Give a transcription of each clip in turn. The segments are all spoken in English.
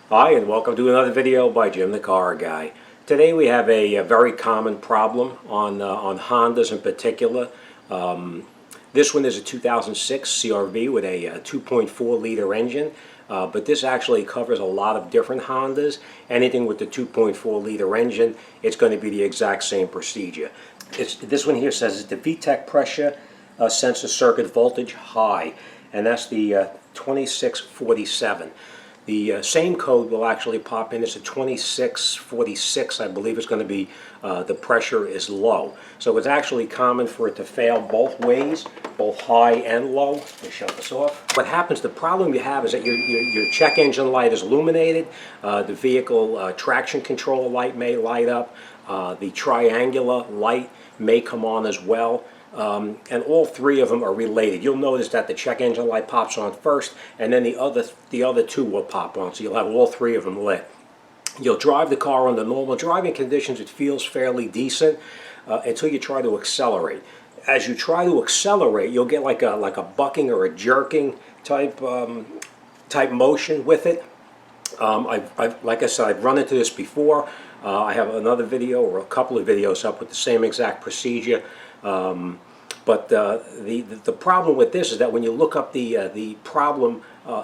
Hi, and welcome to another video by Jimthecarguy. Today we have a very common problem on Hondas in particular. This one is a 2006 CRV with a 2.4 liter engine, but this actually covers a lot of different Hondas. Anything with the 2.4 liter engine, it's going to be the exact same procedure. This one here says it's the VTEC pressure sensor circuit voltage high, and that's the 2647. The same code will actually pop in as a 2646. I believe it's going to be the pressure is low. So it's actually common for it to fail both ways, both high and low. Let me shut this off. What happens, the problem you have is that your check engine light is illuminated, the vehicle traction control light may light up, the triangular light may come on as well. And all three of them are related. You'll notice that the check engine light pops on first, and then the other two will pop on, so you'll have all three of them lit. You'll drive the car under normal driving conditions. It feels fairly decent until you try to accelerate. As you try to accelerate, you'll get like a bucking or a jerking type motion with it. Like I said, I've run into this before. I have another video or a couple of videos up with the same exact procedure. But the problem with this is that when you look up the problem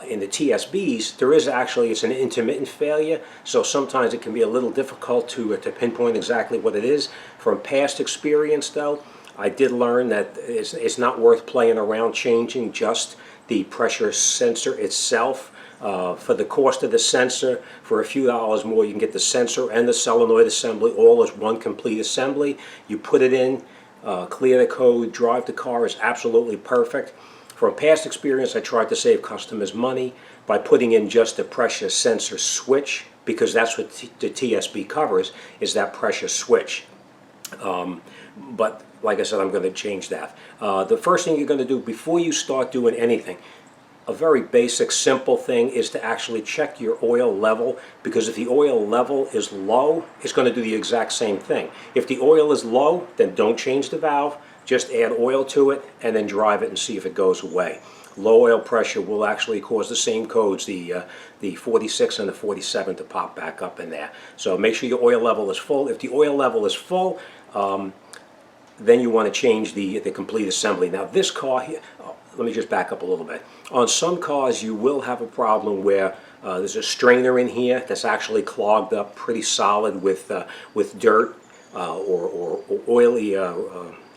in the TSBs, there is actually, it's an intermittent failure, so sometimes it can be a little difficult to pinpoint exactly what it is. From past experience though, I did learn that it's not worth playing around changing just the pressure sensor itself. For the cost of the sensor, for a few dollars more, you can get the sensor and the solenoid assembly all as one complete assembly. You put it in, clear the code, drive the car is absolutely perfect. From past experience, I tried to save customers money by putting in just the pressure sensor switch, because that's what the TSB covers, is that pressure switch. But like I said, I'm going to change that. The first thing you're going to do before you start doing anything, a very basic, simple thing, is to actually check your oil level, because if the oil level is low, it's going to do the exact same thing. If the oil is low, then don't change the valve, just add oil to it and then drive it and see if it goes away. Low oil pressure will actually cause the same codes, the 46 and the 47, to pop back up in there. So make sure your oil level is full. If the oil level is full, then you want to change the complete assembly. Now this car here, let me just back up a little bit. On some cars you will have a problem where there's a strainer in here that's actually clogged up pretty solid with dirt or oily,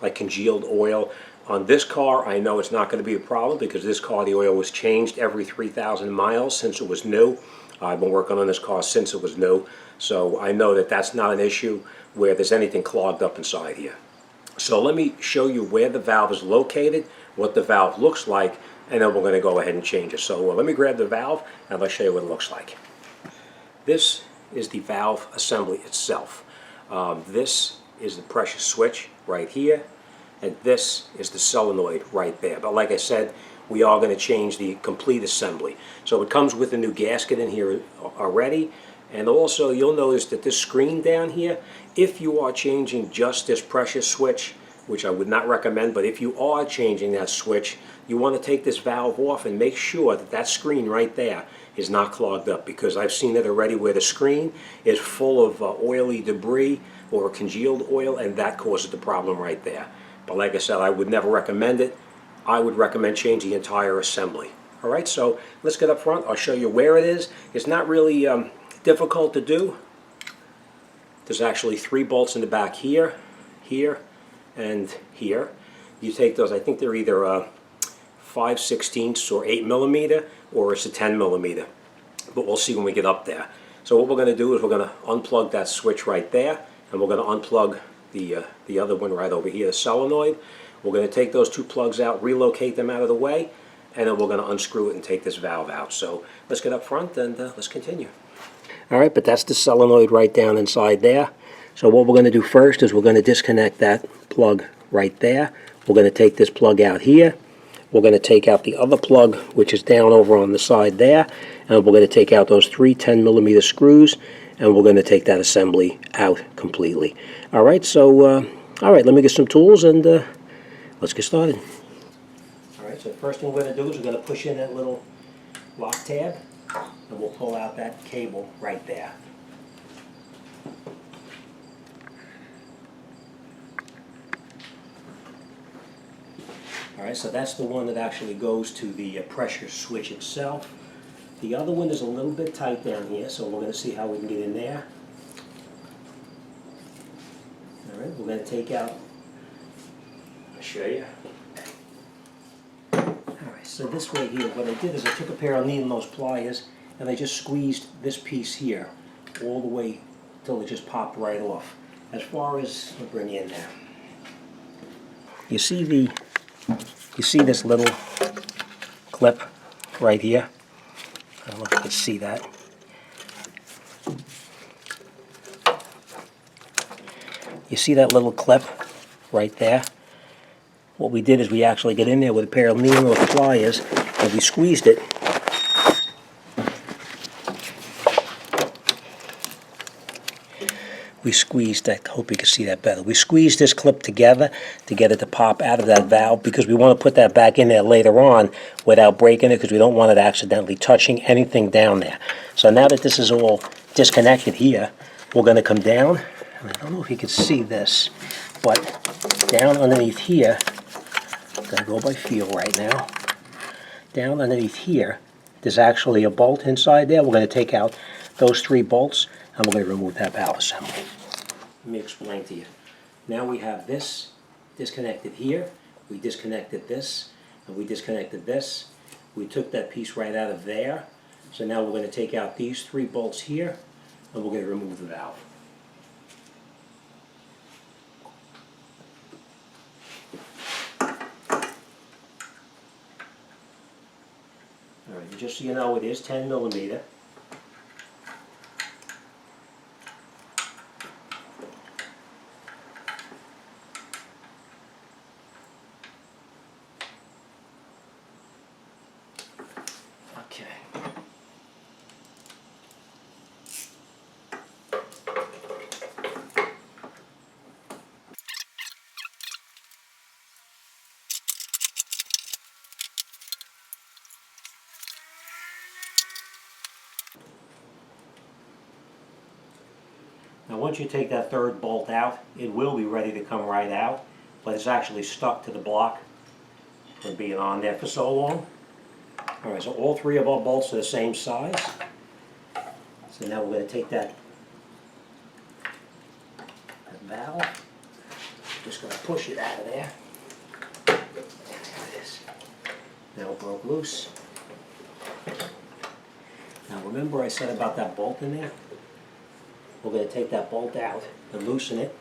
like congealed oil. On this car, I know it's not going to be a problem, because this car, the oil was changed every 3,000 miles since it was new. I've been working on this car since it was new, so I know that that's not an issue where there's anything clogged up inside here. So let me show you where the valve is located, what the valve looks like, and then we're going to go ahead and change it. So let me grab the valve and let's show you what it looks like. This is the valve assembly itself. This is the pressure switch right here, and this is the solenoid right there. But like I said, we are going to change the complete assembly. So it comes with a new gasket in here already. And also you'll notice that this screen down here, if you are changing just this pressure switch, which I would not recommend, but if you are changing that switch, you want to take this valve off and make sure that that screen right there is not clogged up, because I've seen it already where the screen is full of oily debris or congealed oil, and that causes the problem right there. But like I said, I would never recommend it. I would recommend changing the entire assembly. Alright, so let's get up front. I'll show you where it is. It's not really difficult to do. There's actually 3 bolts in the back here, here, and here. You take those, I think they're either 5/16 or 8mm, or it's a 10mm. But we'll see when we get up there. So what we're going to do is we're going to unplug that switch right there, and we're going to unplug the other one right over here, the solenoid. We're going to take those 2 plugs out, relocate them out of the way, and then we're going to unscrew it and take this valve out. So let's get up front and let's continue. Alright, but that's the solenoid right down inside there. So what we're going to do first is we're going to disconnect that plug right there. We're going to take this plug out here. We're going to take out the other plug, which is down over on the side there, and we're going to take out those 3 10mm screws, and we're going to take that assembly out completely. Alright, so alright, let me get some tools and let's get started. Alright, so the first thing we're going to do is we're going to push in that little lock tab. and we'll pull out that cable right there. Alright, so that's the one that actually goes to the pressure switch itself. The other one is a little bit tight down here, so we're going to see how we can get in there. Alright, we're going to take out, I'll show you. Alright, so this way here, what I did is I took a pair of needle nose pliers and I just squeezed this piece here all the way till it just popped right off. As far as, I'll bring you in there. You see this little clip right here? I don't know if you can see that. You see that little clip right there? What we did is we actually got in there with a pair of needle nose pliers and we squeezed it. We squeezed, I hope you can see that better. We squeezed this clip together to get it to pop out of that valve because we want to put that back in there later on without breaking it because we don't want it accidentally touching anything down there. So now that this is all disconnected here, we're going to come down, and I don't know if you can see this, but down underneath here, I'm going to go by feel right now, down underneath here, there's actually a bolt inside there. We're going to take out those 3 bolts and we're going to remove that valve assembly. Let me explain to you. Now we have this disconnected here, we disconnected this, and we disconnected this. We took that piece right out of there. So now we're going to take out these 3 bolts here and we're going to remove the valve. Alright, just so you know, it is 10 millimeter. Okay. Now once you take that 3rd bolt out, it will be ready to come right out, but it's actually stuck to the block from being on there for so long. Alright, so all 3 of our bolts are the same size. So now we're going to take that valve, just going to push it out of there. There it is. Now it broke loose. Now remember I said about that bolt in there? We're going to take that bolt out and loosen it,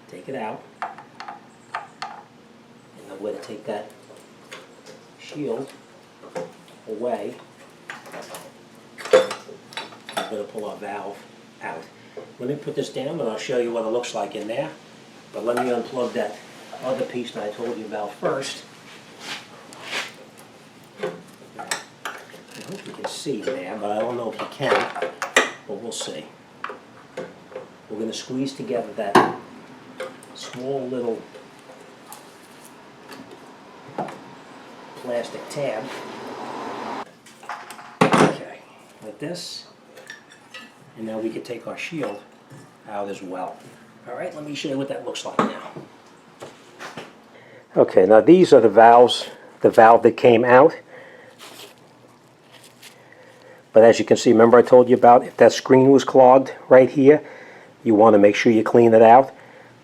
take it out, and then we're going to take that shield away. I'm going to pull our valve out. Let me put this down and I'll show you what it looks like in there. But let me unplug that other piece that I told you about first. I hope you can see there, but I don't know if you can, but we'll see. We're going to squeeze together that small little plastic tab. Okay, like this. And now we can take our shield out as well. Alright, let me show you what that looks like now. Okay, now these are the valves, the valve that came out. But as you can see, remember I told you about if that screen was clogged right here, you want to make sure you clean it out.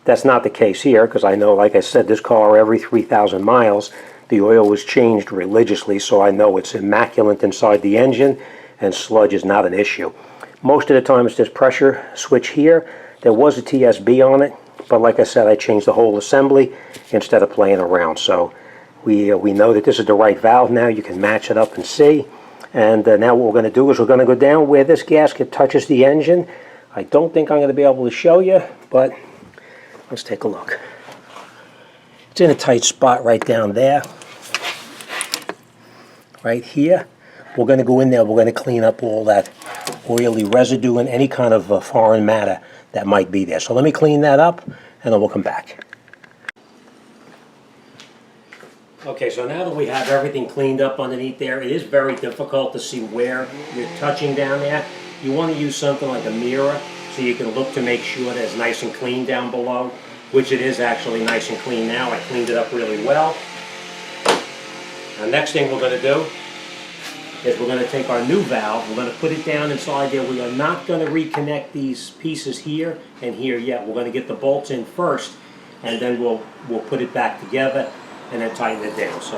That's not the case here because I know, like I said, this car every 3,000 miles, the oil was changed religiously, so I know it's immaculate inside the engine and sludge is not an issue. Most of the time it's this pressure switch here. There was a TSB on it, but like I said, I changed the whole assembly instead of playing around. So we know that this is the right valve now. You can match it up and see. And now what we're going to do is we're going to go down where this gasket touches the engine. I don't think I'm going to be able to show you, but let's take a look. It's in a tight spot right down there. Right here. We're going to go in there, we're going to clean up all that oily residue and any kind of foreign matter that might be there. So let me clean that up and then we'll come back. Okay, so now that we have everything cleaned up underneath there, it is very difficult to see where you're touching down there. You want to use something like a mirror so you can look to make sure that it's nice and clean down below, which it is actually nice and clean now. I cleaned it up really well. The next thing we're going to do is we're going to take our new valve, we're going to put it down inside there. We are not going to reconnect these pieces here and here yet. We're going to get the bolts in first, and then we'll put it back together and then tighten it down. So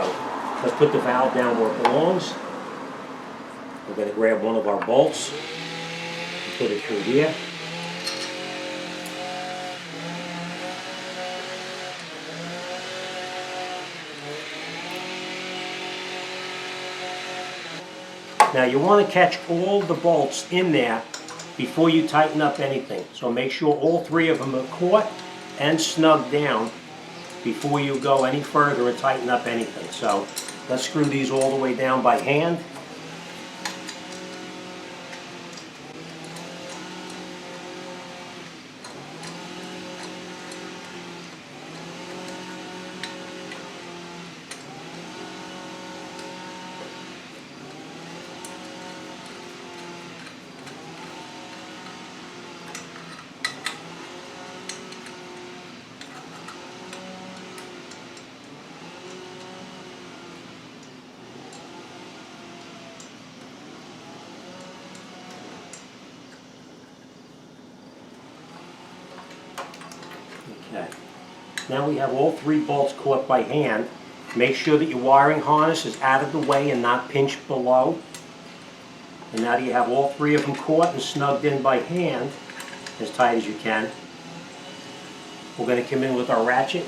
let's put the valve down where it belongs. We're going to grab one of our bolts and put it through here. Now you want to catch all the bolts in there before you tighten up anything. So make sure all three of them are caught and snug down before you go any further and tighten up anything. So let's screw these all the way down by hand. Okay. Now we have all three bolts caught by hand. Make sure that your wiring harness is out of the way and not pinched below. And now that you have all three of them caught and snugged in by hand, as tight as you can, we're going to come in with our ratchet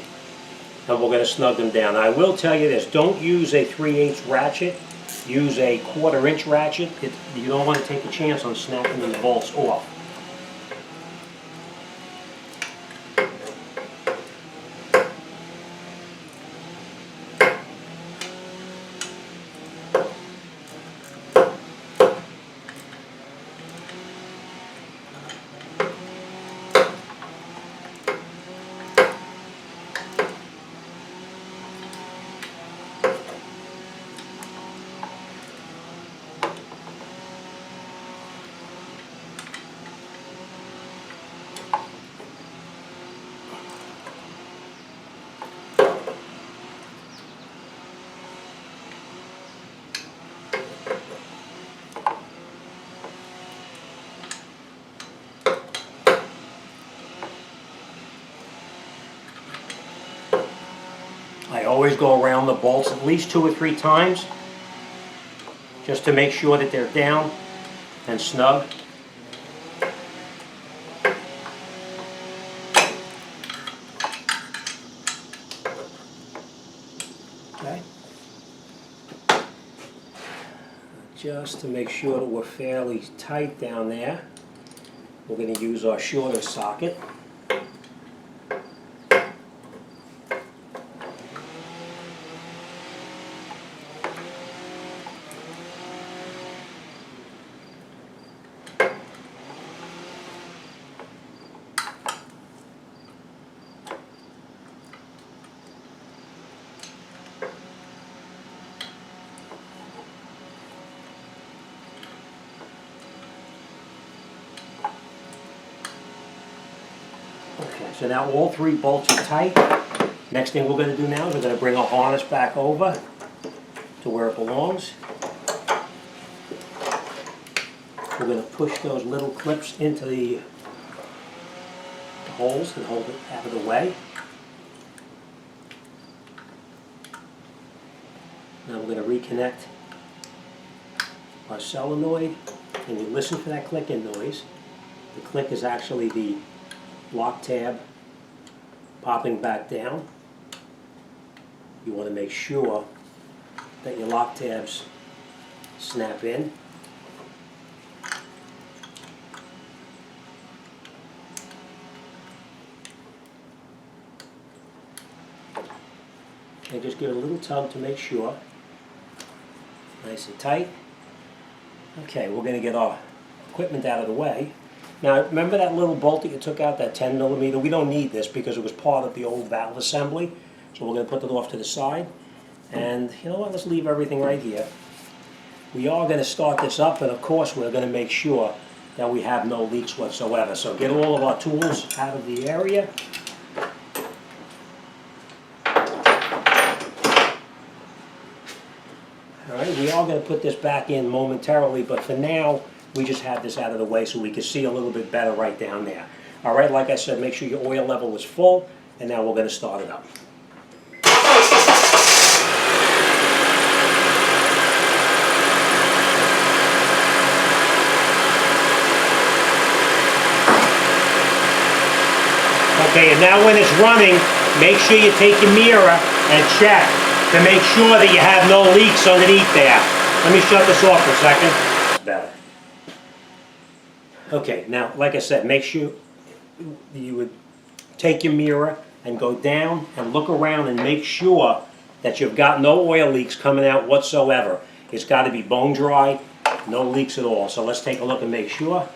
and we're going to snug them down. Now, I will tell you this, don't use a 3/8 ratchet, use a 1/4 inch ratchet. You don't want to take a chance on snapping the bolts off. I always go around the bolts at least 2 or 3 times just to make sure that they're down and snug. Okay. Just to make sure that we're fairly tight down there, we're going to use our shorter socket. Okay, so now all 3 bolts are tight. Next thing we're going to do now is we're going to bring our harness back over to where it belongs. We're going to push those little clips into the holes and hold it out of the way. Now we're going to reconnect our solenoid, and you listen for that clicking noise. The click is actually the lock tab popping back down. You want to make sure that your lock tabs snap in. And just give it a little tug to make sure. Nice and tight. Okay, we're going to get our equipment out of the way. Now, remember that little bolt that you took out, that 10 millimeter? We don't need this because it was part of the old valve assembly. So we're going to put that off to the side. And you know what, let's leave everything right here. We are going to start this up, and of course we're going to make sure that we have no leaks whatsoever. So get all of our tools out of the area. Alright, we are going to put this back in momentarily, but for now we just have this out of the way so we can see a little bit better right down there. Alright, like I said, make sure your oil level is full, and now we're going to start it up. Okay, and now when it's running, make sure you take your mirror and check to make sure that you have no leaks underneath there. Let me shut this off for a second. That's better. Okay, now, like I said, make sure you would take your mirror and go down and look around and make sure that you've got no oil leaks coming out whatsoever. It's got to be bone dry, no leaks at all. So let's take a look and make sure.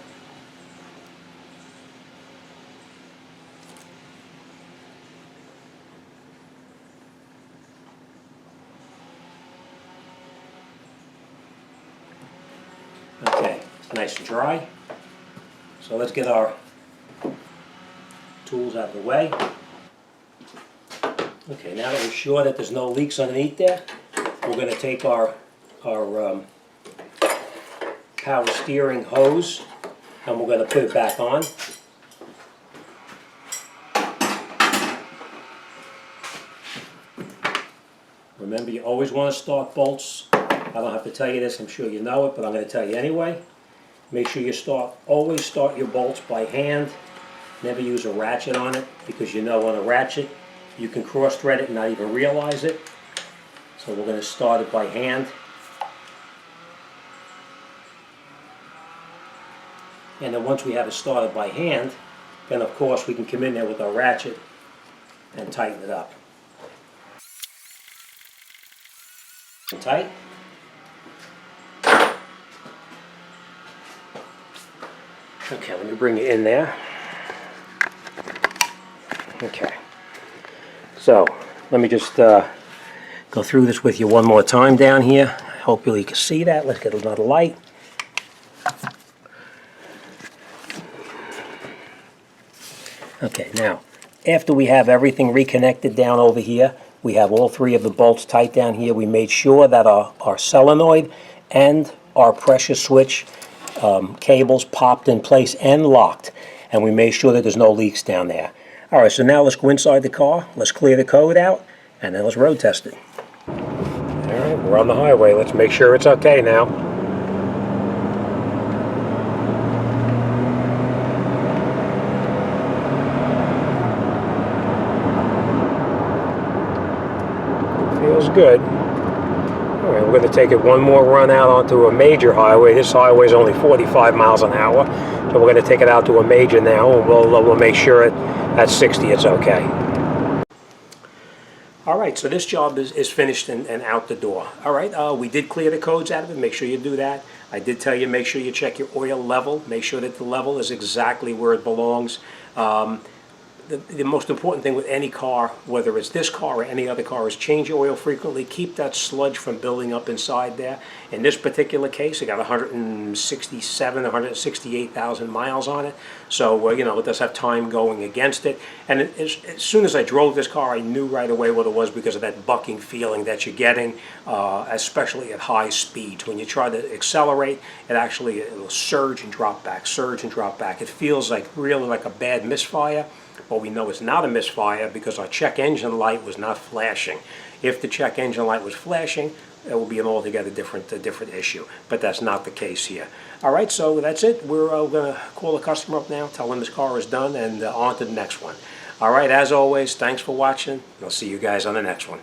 Okay, it's nice and dry. So let's get our tools out of the way. Okay, now that we're sure that there's no leaks underneath there, we're going to take our power steering hose and we're going to put it back on. Remember, you always want to start bolts. I don't have to tell you this, I'm sure you know it, but I'm going to tell you anyway. Make sure you always start your bolts by hand. Never use a ratchet on it, because you know on a ratchet you can cross thread it and not even realize it. So we're going to start it by hand. And then once we have it started by hand, then of course we can come in there with our ratchet and tighten it up. Tight. Okay, let me bring it in there. Okay, so let me just go through this with you one more time down here. Hopefully you can see that. Let's get another light. Okay, now after we have everything reconnected down over here, we have all three of the bolts tight down here. We made sure that our solenoid and our pressure switch cables popped in place and locked, and we made sure that there's no leaks down there. Alright, so now let's go inside the car, let's clear the code out, and then let's road test it. Alright, we're on the highway. Let's make sure it's okay now. Feels good. Alright, we're going to take it one more run out onto a major highway. This highway is only 45 miles an hour, so we're going to take it out to a major now, and we'll make sure at 60 it's okay. Alright, so this job is finished and out the door. Alright, we did clear the codes out of it. Make sure you do that. I did tell you, make sure you check your oil level. Make sure that the level is exactly where it belongs. The most important thing with any car, whether it's this car or any other car, is change your oil frequently. Keep that sludge from building up inside there. In this particular case, it got 167, 168,000 miles on it. So, you know, it does have time going against it. And as soon as I drove this car, I knew right away what it was because of that bucking feeling that you're getting, especially at high speeds. When you try to accelerate, it'll surge and drop back, surge and drop back. It feels like really like a bad misfire. But we know it's not a misfire because our check engine light was not flashing. If the check engine light was flashing, it will be an altogether different issue. But that's not the case here. All right, so that's it. We're going to call the customer up now, tell them this car is done, and on to the next one. All right, as always, thanks for watching. I'll see you guys on the next one.